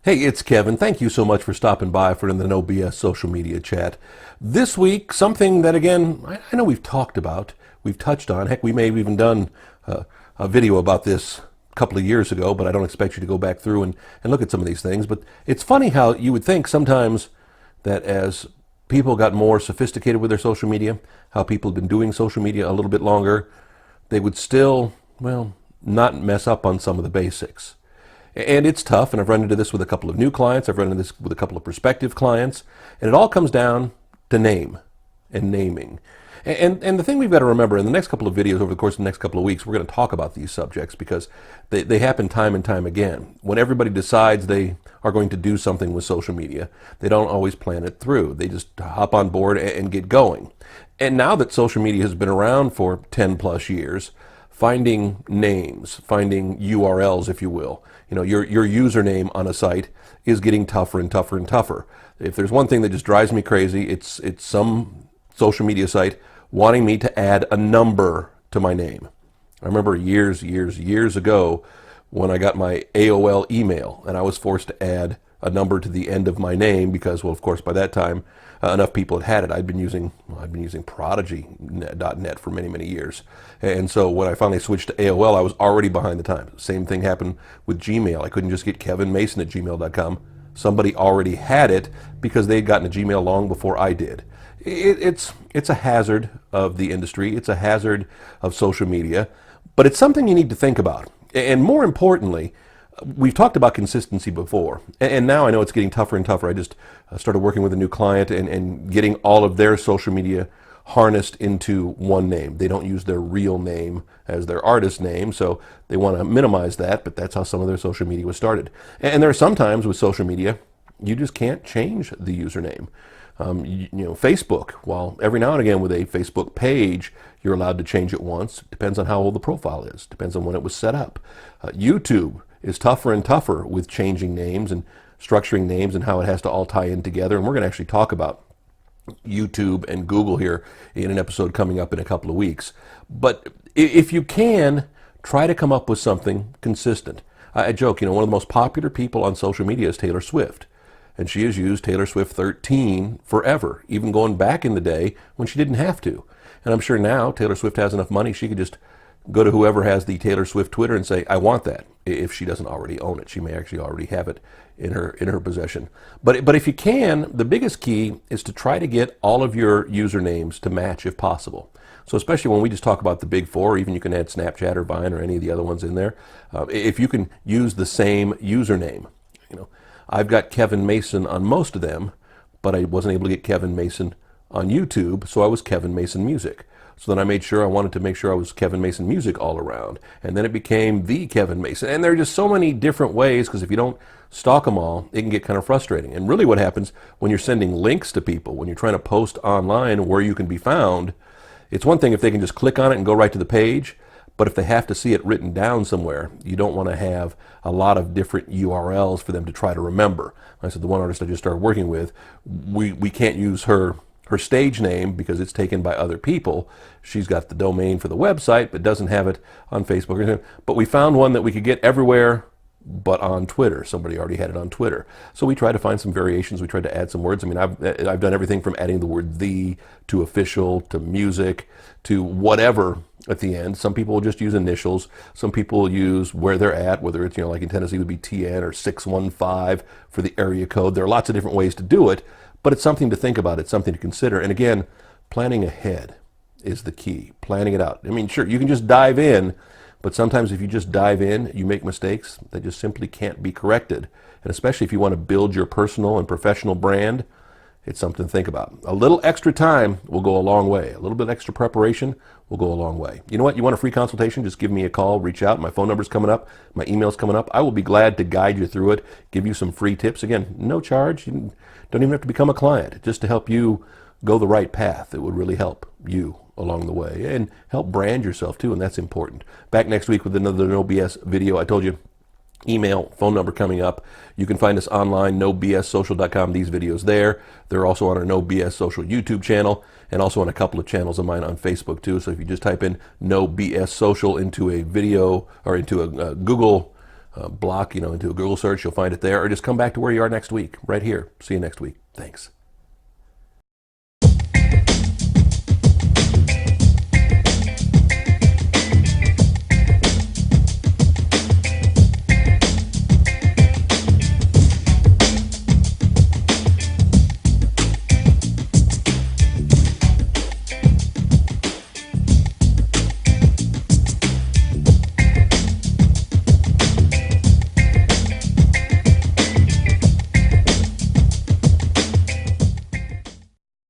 Hey, it's Kevin. Thank you so much for stopping by for the No BS social media chat. This week, something that again, I know we've talked about, we've touched on. Heck, we may have even done a video about this a couple of years ago, but I don't expect you to go back through and look at some of these things. But it's funny how you would think sometimes that as people got more sophisticated with their social media, how people have been doing social media a little bit longer, they would still, well, not mess up on some of the basics. And it's tough, and I've run into this with a couple of new clients, I've run into this with a couple of prospective clients, and it all comes down to name and naming. And the thing we've got to remember in the next couple of videos over the course of the next couple of weeks, we're going to talk about these subjects because they happen time and time again. When everybody decides they are going to do something with social media, they don't always plan it through. They just hop on board and get going. And now that social media has been around for 10 plus years, finding names, finding URLs, if you will, your username on a site is getting tougher and tougher and tougher. If there's one thing that just drives me crazy, it's some social media site wanting me to add a number to my name. I remember years ago when I got my AOL email and I was forced to add a number to the end of my name because, well, of course, by that time, enough people had it. I'd been using Prodigy.net for many years. And so when I finally switched to AOL, I was already behind the times. Same thing happened with Gmail. I couldn't just get Kevin Mason at gmail.com. Somebody already had it because they'd gotten a Gmail long before I did. It's a hazard of the industry. It's a hazard of social media. But it's something you need to think about. And more importantly, we've talked about consistency before, and now I know it's getting tougher and tougher. I just started working with a new client and getting all of their social media harnessed into one name. They don't use their real name as their artist name, so they want to minimize that, but that's how some of their social media was started. And there are some times with social media, you just can't change the username. Facebook, while every now and again with a Facebook page, you're allowed to change it once. It depends on how old the profile is. Depends on when it was set up. YouTube is tougher and tougher with changing names and structuring names and how it has to all tie in together. And we're going to actually talk about YouTube and Google here in an episode coming up in a couple of weeks. But if you can, try to come up with something consistent. I joke, one of the most popular people on social media is Taylor Swift. And she has used Taylor Swift 13 forever, even going back in the day when she didn't have to. And I'm sure now Taylor Swift has enough money, she could just go to whoever has the Taylor Swift Twitter and say, I want that, if she doesn't already own it. She may actually already have it in her possession. But if you can, the biggest key is to try to get all of your usernames to match if possible. So especially when we just talk about the big four, even you can add Snapchat or Vine or any of the other ones in there. If you can use the same username, I've got Kevin Mason on most of them, but I wasn't able to get Kevin Mason on YouTube, so I was Kevin Mason Music. So then I wanted to make sure I was Kevin Mason Music all around. And then it became the Kevin Mason. And there are just so many different ways, because if you don't stalk them all, it can get kind of frustrating. And really what happens when you're sending links to people, when you're trying to post online where you can be found, it's one thing if they can just click on it and go right to the page, but if they have to see it written down somewhere, you don't want to have a lot of different URLs for them to try to remember. Like I said, the one artist I just started working with, we can't use her stage name because it's taken by other people. She's got the domain for the website, but doesn't have it on Facebook. But we found one that we could get everywhere but on Twitter. Somebody already had it on Twitter. So we tried to find some variations. We tried to add some words. I mean, I've done everything from adding the word the to official to music to whatever at the end. Some people will just use initials. Some people will use where they're at, whether it's, like in Tennessee it would be TN or 615 for the area code. There are lots of different ways to do it, but it's something to think about. It's something to consider. And again, planning ahead is the key. Planning it out. I mean, sure, you can just dive in, but sometimes if you just dive in, you make mistakes that just simply can't be corrected. And especially if you want to build your personal and professional brand, it's something to think about. A little extra time will go a long way. A little bit extra preparation will go a long way. You know what? You want a free consultation? Just give me a call, reach out. My phone number's coming up. My email's coming up. I will be glad to guide you through it, give you some free tips. Again, no charge. You don't even have to become a client, just to help you go the right path. It would really help you along the way and help brand yourself too, and that's important. Back next week with another No BS video. I told you, email, phone number coming up. You can find us online, nobssocial.com. These videos there. They're also on our No BS Social YouTube channel and also on a couple of channels of mine on Facebook too. So if you just type in No BS Social into a video or into a Google block, into a Google search. You'll find it there, or just come back to where you are next week, right here. See you next week. Thanks.